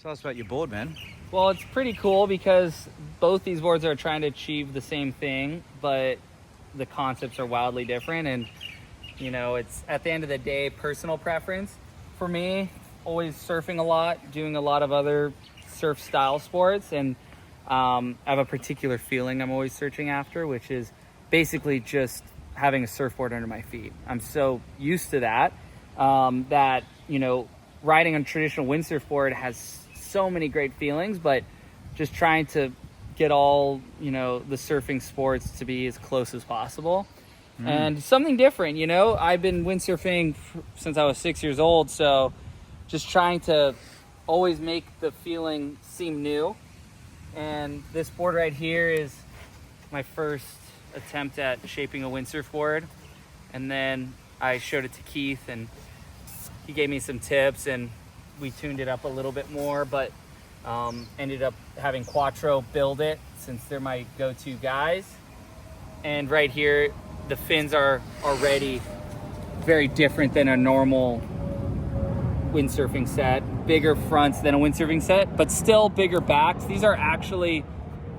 Tell us about your board, man. Well, it's pretty cool because both these boards are trying to achieve the same thing, but the concepts are wildly different. And, you know, it's at the end of the day, personal preference. For me, always surfing a lot, doing a lot of other surf style sports. And I have a particular feeling I'm always searching after, which is basically just having a surfboard under my feet. I'm so used to that, that, you know, riding on traditional windsurf board has so many great feelings, but just trying to get all, you know, the surfing sports to be as close as possible. And something different, you know. I've been windsurfing since I was 6 years old, so just trying to always make the feeling seem new. And this board right here is my first attempt at shaping a windsurf board, and then I showed it to Keith and he gave me some tips and we tuned it up a little bit more, but ended up having Quattro build it since they're my go-to guys. And right here, the fins are already very different than a normal windsurfing set. Bigger fronts than a windsurfing set, but still bigger backs. These are actually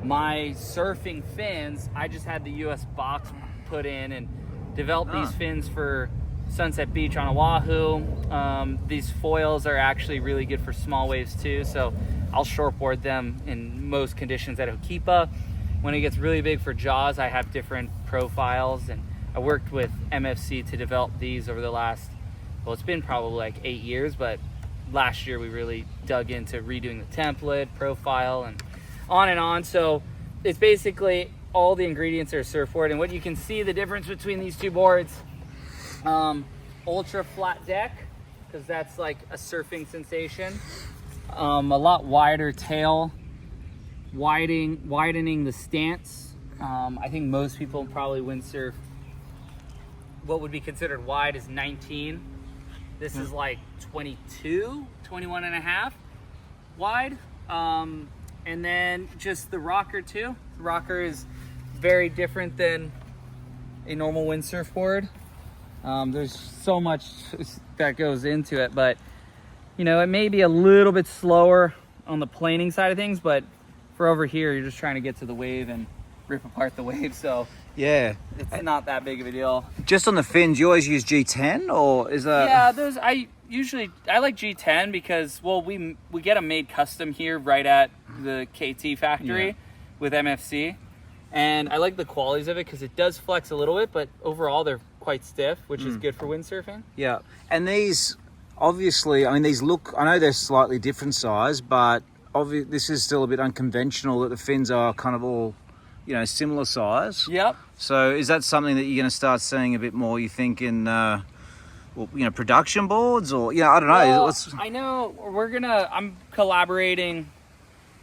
my surfing fins. I just had the US box put in and developed these fins for Sunset Beach on Oahu. These foils are actually really good for small waves too, so I'll shortboard them in most conditions at Hokipa. When it gets really big for jaws, I have different profiles, and I worked with MFC to develop these over the last, well, it's been probably like 8 years, but last year we really dug into redoing the template, profile, and on. So it's basically all the ingredients are surfboard. And what you can see the difference between these two boards, ultra flat deck, because that's like a surfing sensation. A lot wider tail, widening the stance. I think most people probably windsurf what would be considered wide is 19. This is like 22, 21 and a half wide. And then just the rocker too. The rocker is very different than a normal windsurf board. There's so much that goes into it, but you know, it may be a little bit slower on the planing side of things, but for over here, you're just trying to get to the wave and rip apart the wave. So Yeah. it's not that big of a deal. Just on the fins, you always use G10 or is that? Yeah, those I like G10 because, well, we get them made custom here right at the KT factory with MFC. And I like the qualities of it because it does flex a little bit, but overall they're quite stiff, which is good for windsurfing. Yeah. And these, obviously, I mean, these look, I know they're slightly different size, but this is still a bit unconventional that the fins are kind of all, you know, similar size. Yep. So is that something that you're going to start seeing a bit more, you think, in, well, you know, production boards or, yeah, I don't know. Well, I know I'm collaborating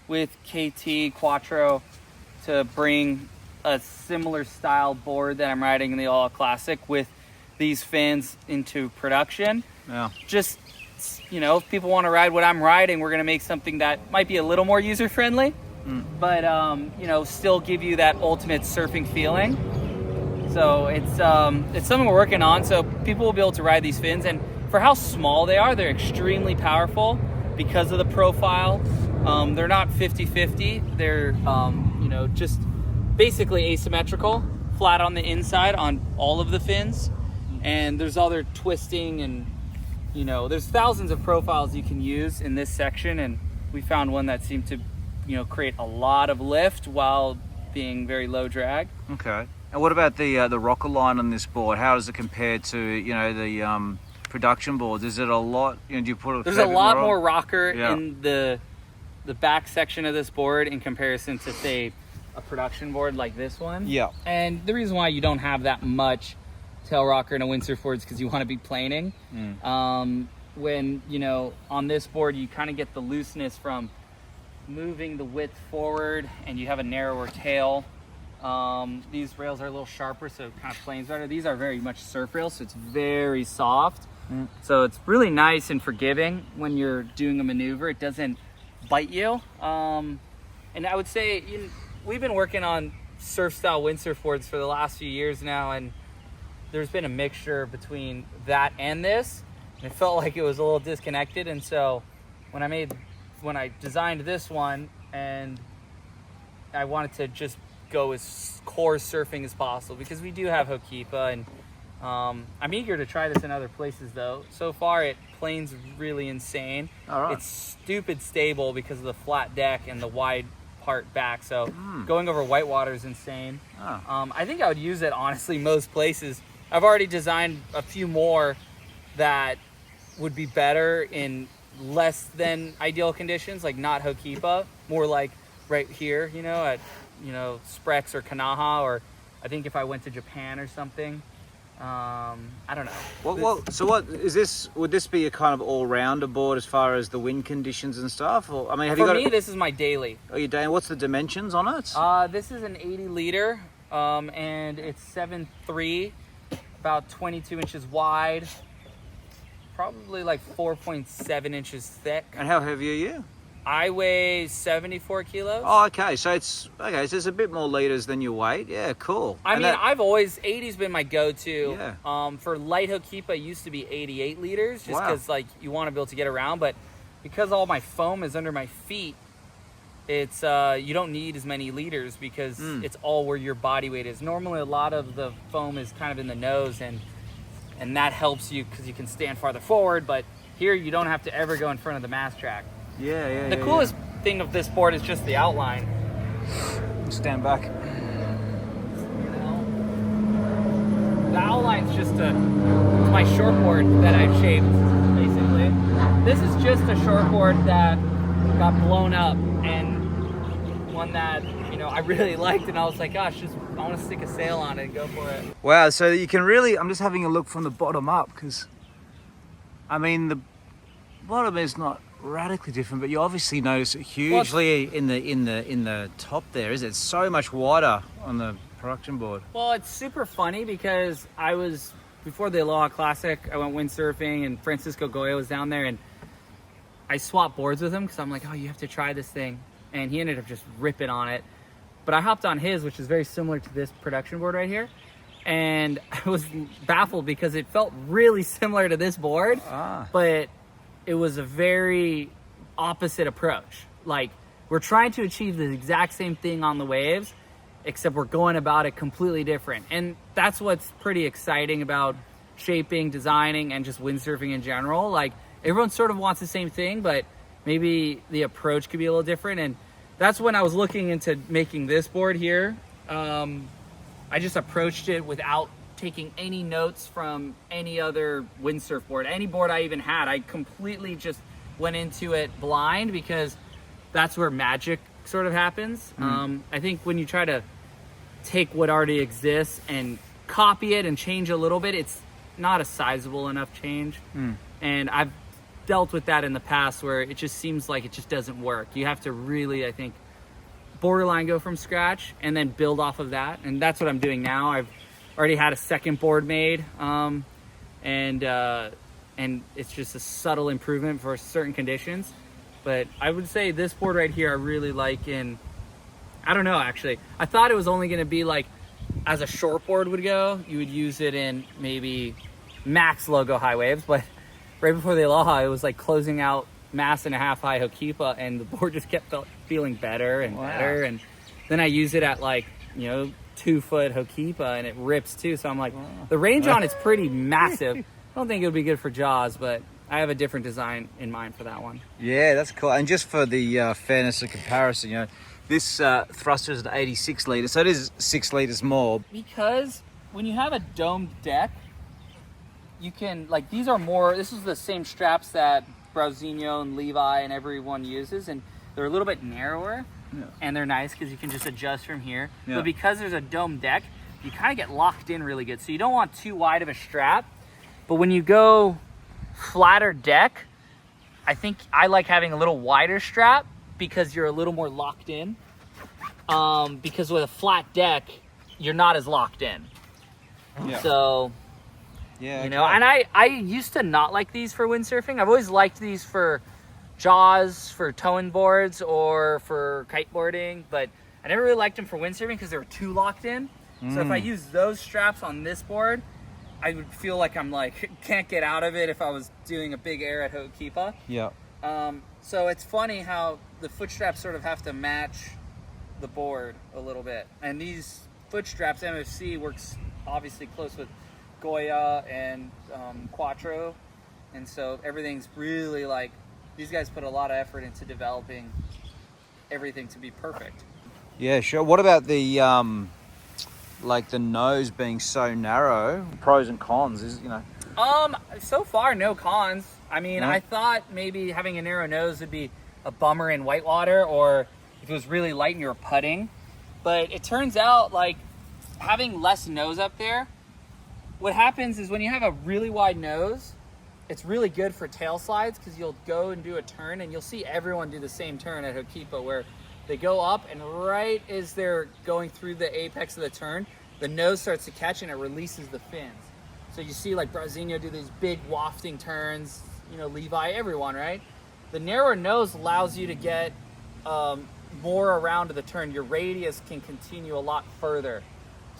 with KT Quattro to bring a similar style board that I'm riding in the All Classic with these fins into production. Yeah. Just, you know, if people want to ride what I'm riding, we're going to make something that might be a little more user-friendly, but, you know, still give you that ultimate surfing feeling. So it's something we're working on, so people will be able to ride these fins. And for how small they are, they're extremely powerful because of the profile. They're not 50-50. They're, you know, just basically asymmetrical, flat on the inside on all of the fins. And there's other twisting and, you know, there's thousands of profiles you can use in this section. And we found one that seemed to, you know, create a lot of lift while being very low drag. Okay. And what about the rocker line on this board? How does it compare to, you know, the production boards? Is it a lot? You know, do you put There's a lot more rocker in the back section of this board in comparison to, say, a production board like this one. Yeah. And the reason why you don't have that much tail rocker in a windsurf board is because you want to be planing. When, you know, on this board, you kind of get the looseness from moving the width forward and you have a narrower tail. These rails are a little sharper, so it kind of planes better. These are very much surf rails, so it's very soft. So it's really nice and forgiving when you're doing a maneuver. It doesn't bite you. And I would say, we've been working on surf style windsurf boards for the last few years now, and there's been a mixture between that and this. And it felt like it was a little disconnected, and so when I made when I designed this one, and I wanted to just go as core surfing as possible because we do have Hokipa, and I'm eager to try this in other places though. So far plane's really insane. All right. It's stupid stable because of the flat deck and the wide part back, so going over whitewater is insane. I think I would use it honestly most places. I've already designed a few more that would be better in less than ideal conditions, like not Hokipa, more like right here, you know, at Sprex or Kanaha, or I think if I went to Japan or something. I don't know. So what is this? Would this be a kind of all-rounder board as far as the wind conditions and stuff? Or, I mean, have you got? For me, this is my daily. Oh, your daily. What's the dimensions on it? This is an 80 liter, and it's 7.3, about 22 inches wide, probably like 4.7 inches thick. And how heavy are you? I weigh 74 kilos. Oh, okay. So it's okay. So it's a bit more liters than your weight. Yeah, cool. I mean, I've always 80's been my go-to. Yeah. For light Hokipa, it used to be 88 liters, just Wow. because like you want to be able to get around. But because all my foam is under my feet, it's you don't need as many liters because it's all where your body weight is. Normally, a lot of the foam is kind of in the nose, and that helps you because you can stand farther forward. But here, you don't have to ever go in front of the mast track. Yeah. The coolest thing of this board is just the outline. Stand back. You know, the outline's just my shortboard that I've shaped, basically. This is just a shortboard that got blown up, and one that I really liked, and I was like, gosh, I want to stick a sail on it and go for it. Wow. So you can really. I'm just having a look from the bottom up because, I mean, the bottom is not radically different, but you obviously notice it hugely in the top there. Is it so much wider on the production board? Well, it's super funny because before the Aloha Classic, I went windsurfing, and Francisco Goya was down there, and I swapped boards with him because I'm like, oh, you have to try this thing, and he ended up just ripping on it. But I hopped on his, which is very similar to this production board right here, and I was baffled because it felt really similar to this board, but it was a very opposite approach. Like, we're trying to achieve the exact same thing on the waves, except we're going about it completely different. And that's what's pretty exciting about shaping, designing, and just windsurfing in general. Like, everyone sort of wants the same thing, but maybe the approach could be a little different. And that's when I was looking into making this board here. I just approached it without taking any notes from any other windsurf board, any board I even had. I completely just went into it blind because that's where magic sort of happens. I think when you try to take what already exists and copy it and change a little bit, it's not a sizable enough change. And I've dealt with that in the past where it just seems like it just doesn't work. You have to really, I think, borderline go from scratch and then build off of that. And that's what I'm doing now. I've already had a second board made, and it's just a subtle improvement for certain conditions. But I would say this board right here I really like I don't know, actually. I thought it was only going to be like, as a short board would go, you would use it in maybe max logo high waves, but right before the Aloha, it was like closing out mass and a half high Hokipa, and the board just kept feeling better and better. And then I use it at like, 2-foot Hokipa, and it rips too. So I'm like, the range on it's pretty massive. I don't think it would be good for Jaws, but I have a different design in mind for that one. Yeah, that's cool. And just for the fairness of comparison, this thruster is an 86 litre, so it is 6 litres more. Because when you have a domed deck, you can, like, this is the same straps that Brauzinho and Levi and everyone uses, and they're a little bit narrower. Yeah. And they're nice because you can just adjust from here. Yeah. But because there's a dome deck, you kind of get locked in really good. So you don't want too wide of a strap. But when you go flatter deck, I think I like having a little wider strap because you're a little more locked in. Because with a flat deck, you're not as locked in. Yeah. So, and I used to not like these for windsurfing. I've always liked these for Jaws, for towing boards, or for kiteboarding, but I never really liked them for windsurfing because they were too locked in. So if I use those straps on this board, I would feel like I'm like can't get out of it if I was doing a big air at Hokipa. Yeah. So it's funny how the foot straps sort of have to match the board a little bit. And these foot straps, MFC works obviously close with Goya and Quattro. And so everything's really like, these guys put a lot of effort into developing everything to be perfect. Yeah, sure. What about the like the nose being so narrow? Pros and cons, is So far, no cons. I mean, No? I thought maybe having a narrow nose would be a bummer in whitewater, or if it was really light and you were putting. But it turns out like having less nose up there, what happens is when you have a really wide nose, it's really good for tail slides because you'll go and do a turn and you'll see everyone do the same turn at Hokipa where they go up and right as they're going through the apex of the turn, the nose starts to catch and it releases the fins. So you see like Brazinho do these big wafting turns, Levi, everyone, right? The narrower nose allows you to get more around to the turn. Your radius can continue a lot further.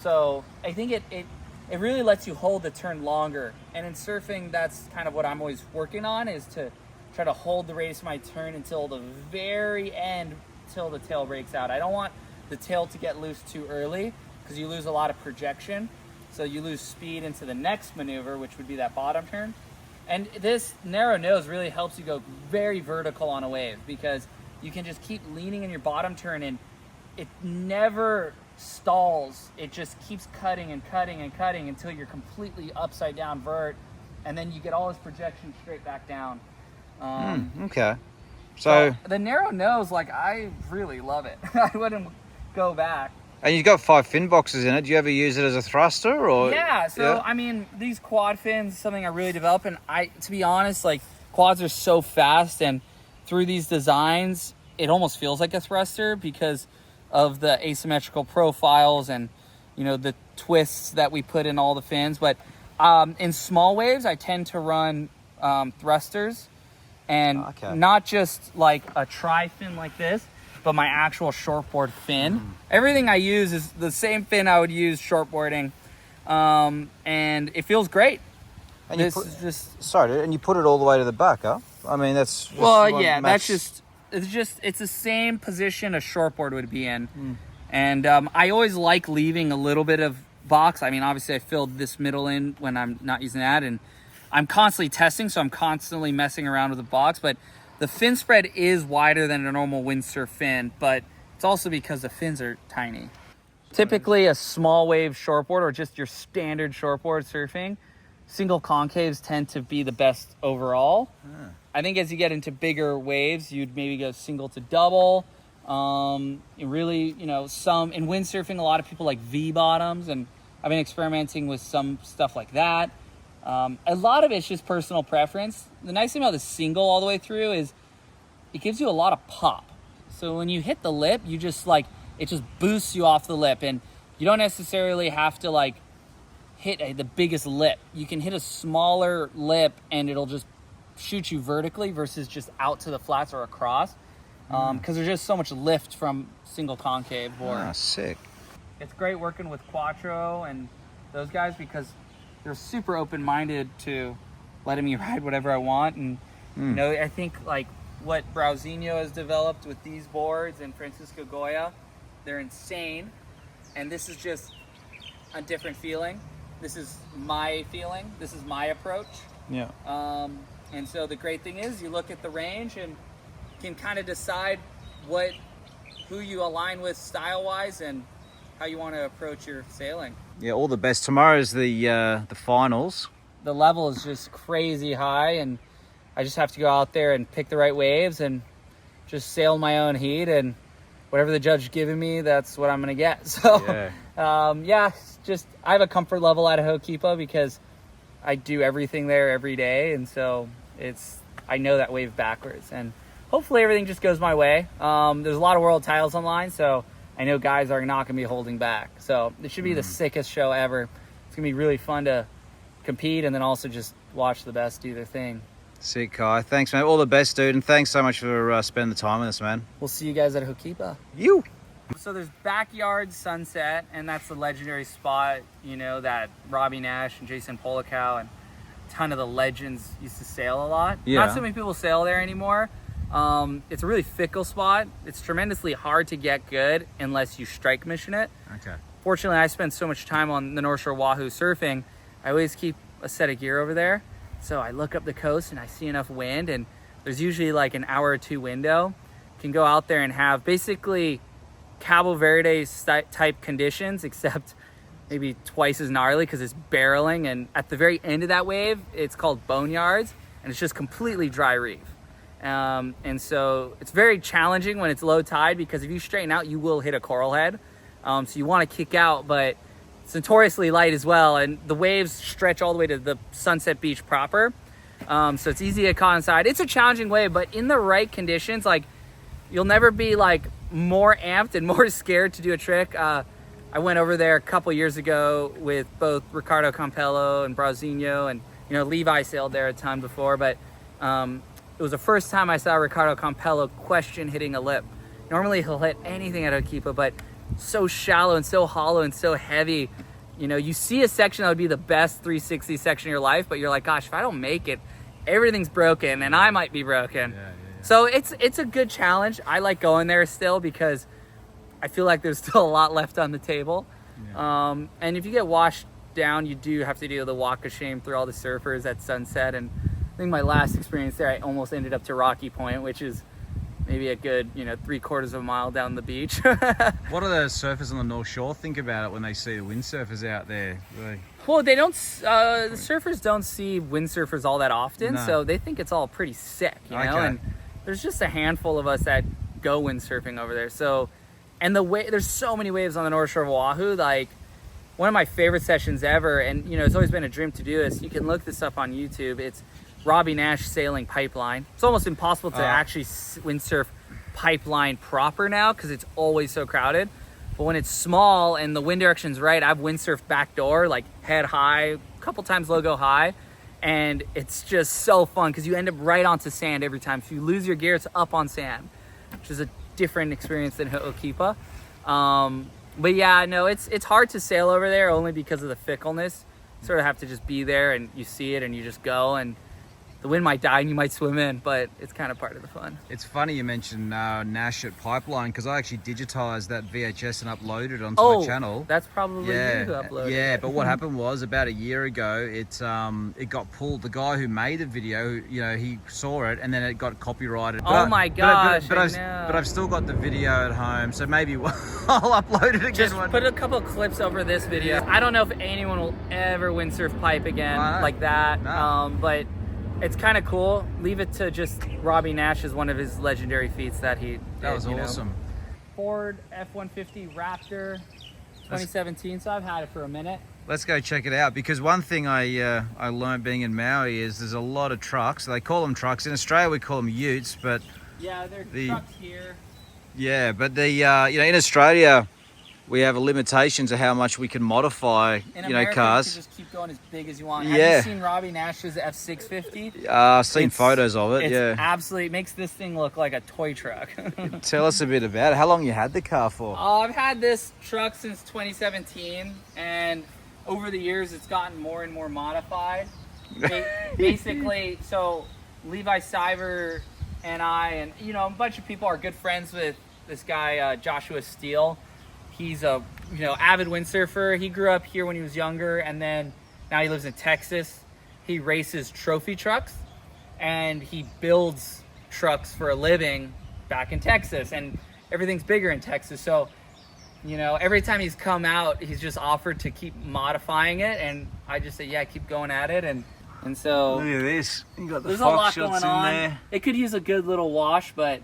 So I think it really lets you hold the turn longer. And in surfing, that's kind of what I'm always working on, is to try to hold the radius of my turn until the very end, till the tail breaks out. I don't want the tail to get loose too early because you lose a lot of projection. So you lose speed into the next maneuver, which would be that bottom turn. And this narrow nose really helps you go very vertical on a wave because you can just keep leaning in your bottom turn and it never stalls. It just keeps cutting and cutting and cutting until you're completely upside down vert, and then you get all this projection straight back down. Okay. So the narrow nose, like, I really love it. I wouldn't go back. And you've got 5 fin boxes in it. Do you ever use it as a thruster or? Yeah. So I mean, these quad fins is something I really developed, and to be honest, like, quads are so fast, and through these designs, it almost feels like a thruster because of the asymmetrical profiles and the twists that we put in all the fins. But in small waves, I tend to run thrusters, and not just like a tri fin like this, but my actual shortboard fin. Everything I use is the same fin I would use shortboarding, and it feels great. And and you put it all the way to the back, huh? I mean, that's just it's the same position a shortboard would be in. And I always like leaving a little bit of box. I mean, obviously I filled this middle in when I'm not using that, and I'm constantly testing, so I'm constantly messing around with the box. But the fin spread is wider than a normal windsurf fin, but it's also because the fins are tiny. Typically a small wave shortboard or just your standard shortboard surfing, single concaves tend to be the best overall. I think as you get into bigger waves, you'd maybe go single to double. Really, some in windsurfing, a lot of people like V bottoms, and I've been experimenting with some stuff like that. A lot of it's just personal preference. The nice thing about the single all the way through is it gives you a lot of pop. So when you hit the lip, you just it just boosts you off the lip, and you don't necessarily have to hit the biggest lip. You can hit a smaller lip and it'll just shoot you vertically versus just out to the flats or across, because there's just so much lift from single concave board. Sick. It's great working with Quattro and those guys because they're super open-minded to letting me ride whatever I want. And I think what Brazinho has developed with these boards and Francisco Goya, they're insane, and this is just a different feeling. This is my feeling. This is my approach. Yeah. And so the great thing is you look at the range and can kind of decide who you align with style-wise and how you want to approach your sailing. Yeah, all the best. Tomorrow's the finals. The level is just crazy high, and I just have to go out there and pick the right waves and just sail my own heat, and whatever the judge is giving me, that's what I'm going to get. So, I have a comfort level at Hokipa because I do everything there every day, and so I know that wave backwards, and hopefully everything just goes my way. There's a lot of world titles online, so I know guys are not going to be holding back. So it should be the sickest show ever. It's going to be really fun to compete and then also just watch the best do their thing. Sick, Kai. Thanks, man. All the best, dude. And thanks so much for spending the time with us, man. We'll see you guys at Hokipa. You. So there's Backyard Sunset, and that's the legendary spot, that Robbie Nash and Jason Polikow and a ton of the legends used to sail a lot. Yeah. Not so many people sail there anymore, It's a really fickle spot. It's tremendously hard to get good unless you strike mission it. Okay. Fortunately, I spend so much time on the North Shore Wahoo surfing. I always keep a set of gear over there. So I look up the coast and I see enough wind, and there's usually like an hour or two window. Can go out there and have basically Cabo Verde type conditions, except maybe twice as gnarly because it's barreling. And at the very end of that wave, it's called boneyards, and it's just completely dry reef. And so it's very challenging when it's low tide, because if you straighten out, you will hit a coral head. So you want to kick out, but it's notoriously light as well. And the waves stretch all the way to the Sunset Beach proper. So it's easy to get caught inside. It's a challenging wave, but in the right conditions, like, you'll never be like more amped and more scared to do a trick. I went over there a couple years ago with both Ricardo Campello and Brazinho, and Levi sailed there a ton before, but it was the first time I saw Ricardo Campello question hitting a lip. Normally he'll hit anything at Okipa, but so shallow and so hollow and so heavy. You see a section that would be the best 360 section of your life, but you're like, gosh, if I don't make it, everything's broken and I might be broken. Yeah. So it's a good challenge. I like going there still because I feel like there's still a lot left on the table. Yeah. And if you get washed down, you do have to do the walk of shame through all the surfers at sunset. And I think my last experience there, I almost ended up to Rocky Point, which is maybe a good 3/4 of a mile down the beach. What do the surfers on the North Shore think about it when they see the windsurfers out there? Really? Well, they don't. The surfers don't see windsurfers all that often, No. so they think it's all pretty sick, you know. Okay. And there's just a handful of us that go windsurfing over there. So, and there's so many waves on the North Shore of Oahu. Like, one of my favorite sessions ever, and it's always been a dream to do this. You can look this up on YouTube. It's Robbie Nash sailing pipeline. It's almost impossible to actually windsurf pipeline proper now because it's always so crowded. But when it's small and the wind direction's right, I've windsurfed backdoor, like head high, a couple times logo high. And it's just so fun because you end up right onto sand every time. If you lose your gear, it's up on sand, which is a different experience than Ho'okipa. But yeah, no, it's hard to sail over there only because of the fickleness. You sort of have to just be there and you see it and you just go, and the wind might die and you might swim in, but it's kind of part of the fun. It's funny you mentioned Nash at Pipeline, because I actually digitized that VHS and uploaded it onto my channel. That's probably you who uploaded Yeah, it. but what happened was about a year ago, it got pulled. The guy who made the video, he saw it and then it got copyrighted. My gosh, but I've still got the video at home, so maybe I'll upload it again. Just put a couple clips over this video. I don't know if anyone will ever windsurf pipe again like that, but it's kind of cool. Leave it to just Robbie Nash as one of his legendary feats that he did. That was awesome. Ford F-150 Raptor 2017, so I've had it for a minute. Let's go check it out, because one thing I learned being in Maui is there's a lot of trucks. They call them trucks. In Australia we call them utes, but yeah, they're trucks here. Yeah, but in Australia we have a limitation to how much we can modify, in America, cars. You can just keep going as big as you want. Yeah. Have you seen Robbie Nash's F650? I've seen photos of it. It's absolutely, it makes this thing look like a toy truck. Tell us a bit about it. How long you had the car for? I've had this truck since 2017, and over the years it's gotten more and more modified. Basically, so Levi Siver and I, and a bunch of people are good friends with this guy Joshua Steele. He's a avid windsurfer. He grew up here when he was younger, and then now he lives in Texas. He races trophy trucks, and he builds trucks for a living back in Texas, and everything's bigger in Texas. So, every time he's come out, he's just offered to keep modifying it, and I just say, yeah, keep going at it, and so look at this. You got the there's a Fox lot shots going on. in there. It could use a good little wash, but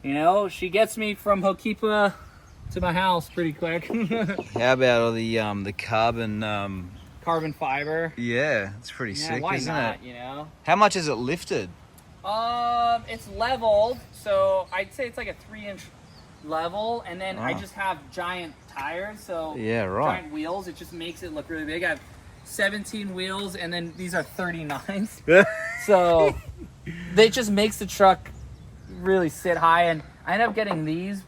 she gets me from Ho'okipa to my house pretty quick. How about all the carbon fiber? Yeah, it's pretty sick, why isn't not, it? How much is it lifted? It's leveled, so I'd say it's like a 3-inch level, and then I just have giant tires, so giant wheels. It just makes it look really big. I have 17 wheels, and then these are 39s. So it just makes the truck really sit high, and I end up getting these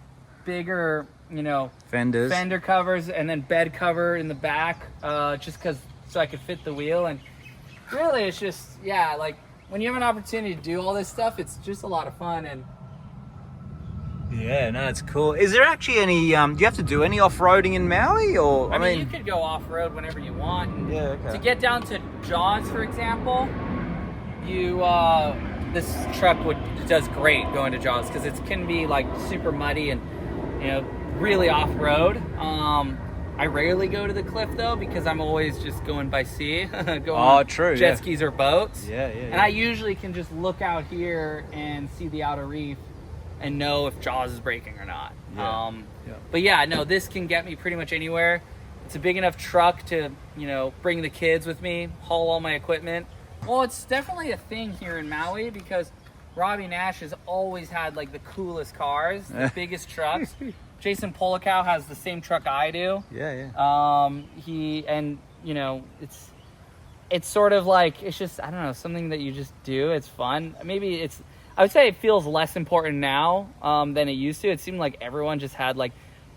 bigger fender covers and then bed cover in the back, just so I could fit the wheel. And really it's just like when you have an opportunity to do all this stuff, it's just a lot of fun. And yeah, no, it's cool. Is there actually any? Do you have to do any off-roading in Maui, or I mean, you could go off road whenever you want. And yeah, okay. to get down to Jaws, for example, you this truck does great going to Jaws because it can be like super muddy and really off road. I rarely go to the cliff though because I'm always just going by sea, going true, jet skis or boats. Yeah. And I usually can just look out here and see the outer reef and know if Jaws is breaking or not. Yeah. But yeah, no, this can get me pretty much anywhere. It's a big enough truck to, bring the kids with me, haul all my equipment. Well, it's definitely a thing here in Maui because Robbie Nash has always had like the coolest cars, the biggest trucks. Jason Polikow has the same truck I do. Yeah. It's sort of like, it's just, I don't know, something that you just do. It's fun. Maybe I would say it feels less important now than it used to. It seemed like everyone just had like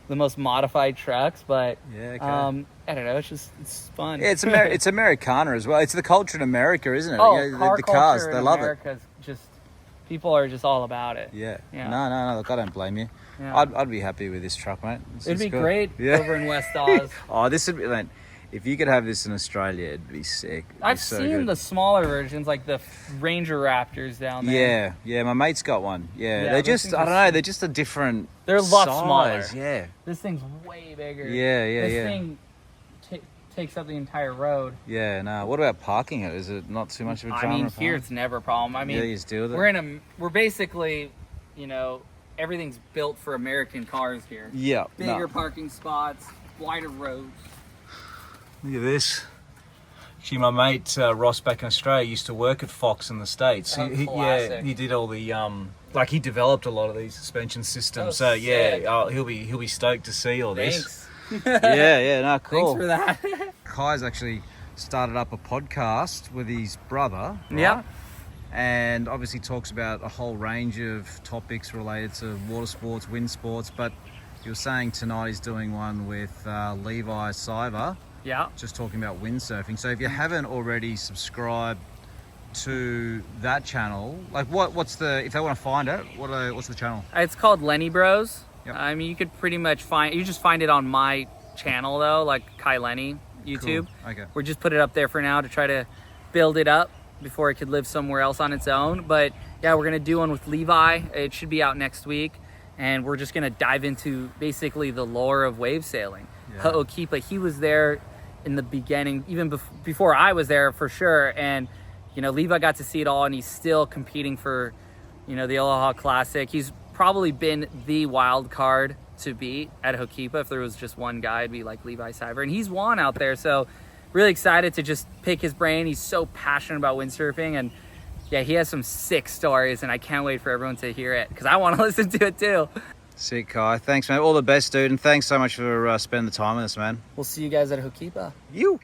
the most modified trucks, but yeah, okay. I don't know. It's fun. Yeah, it's Americana as well. It's the culture in America, isn't it? Oh, the car cars, culture they in love America's just people are just all about it. it. Yeah. No. Look, I don't blame you. Yeah. I'd be happy with this truck, mate. It'd be cool. great over in West Oz. Oh, this would be, man. If you could have this in Australia, it'd be sick. I've seen the smaller versions, like the Ranger Raptors down there. Yeah. My mate's got one. Yeah, they're those just, things I don't know, they're just a different. They're a lot size. smaller. Yeah. This thing's way bigger. Yeah. This thing takes up the entire road. Yeah. No. What about parking it? Is it not too much of a drama? I mean, here it's never a problem. I mean, you just deal with it. We're basically, everything's built for American cars here. Yeah. Bigger parking spots, wider roads. Look at this. Actually, my mate Ross back in Australia used to work at Fox in the States. Classic. He did all the he developed a lot of these suspension systems. So sick. he'll be stoked to see all this. Thanks. No, cool. Thanks for that. Kai's actually started up a podcast with his brother. Right? Yeah. And obviously talks about a whole range of topics related to water sports, wind sports. But you were saying tonight he's doing one with Levi Siver. Yeah. Just talking about windsurfing. So if you haven't already subscribed to that channel, like what's the, if they want to find it, what's the channel? It's called Lenny Bros. Yep. I mean, you could pretty much find it on my channel though, like Kai Lenny YouTube. Cool. Okay. We're just put it up there for now to try to build it up before it could live somewhere else on its own. But yeah, we're gonna do one with Levi. It should be out next week, and we're just gonna dive into basically the lore of wave sailing. Yeah. Ho'okipa, he was there in the beginning, even before I was there for sure. And Levi got to see it all, and he's still competing for the Aloha Classic. He's probably been the wild card to beat at Ho'okipa. If there was just one guy, it'd be like Levi Siver, and he's won out there. So really excited to just pick his brain. He's so passionate about windsurfing, and yeah, he has some sick stories, and I can't wait for everyone to hear it because I want to listen to it too. Sick, Kai. Thanks, man. All the best, dude. And thanks so much for spending the time with us, man. We'll see you guys at Ho'okipa. You.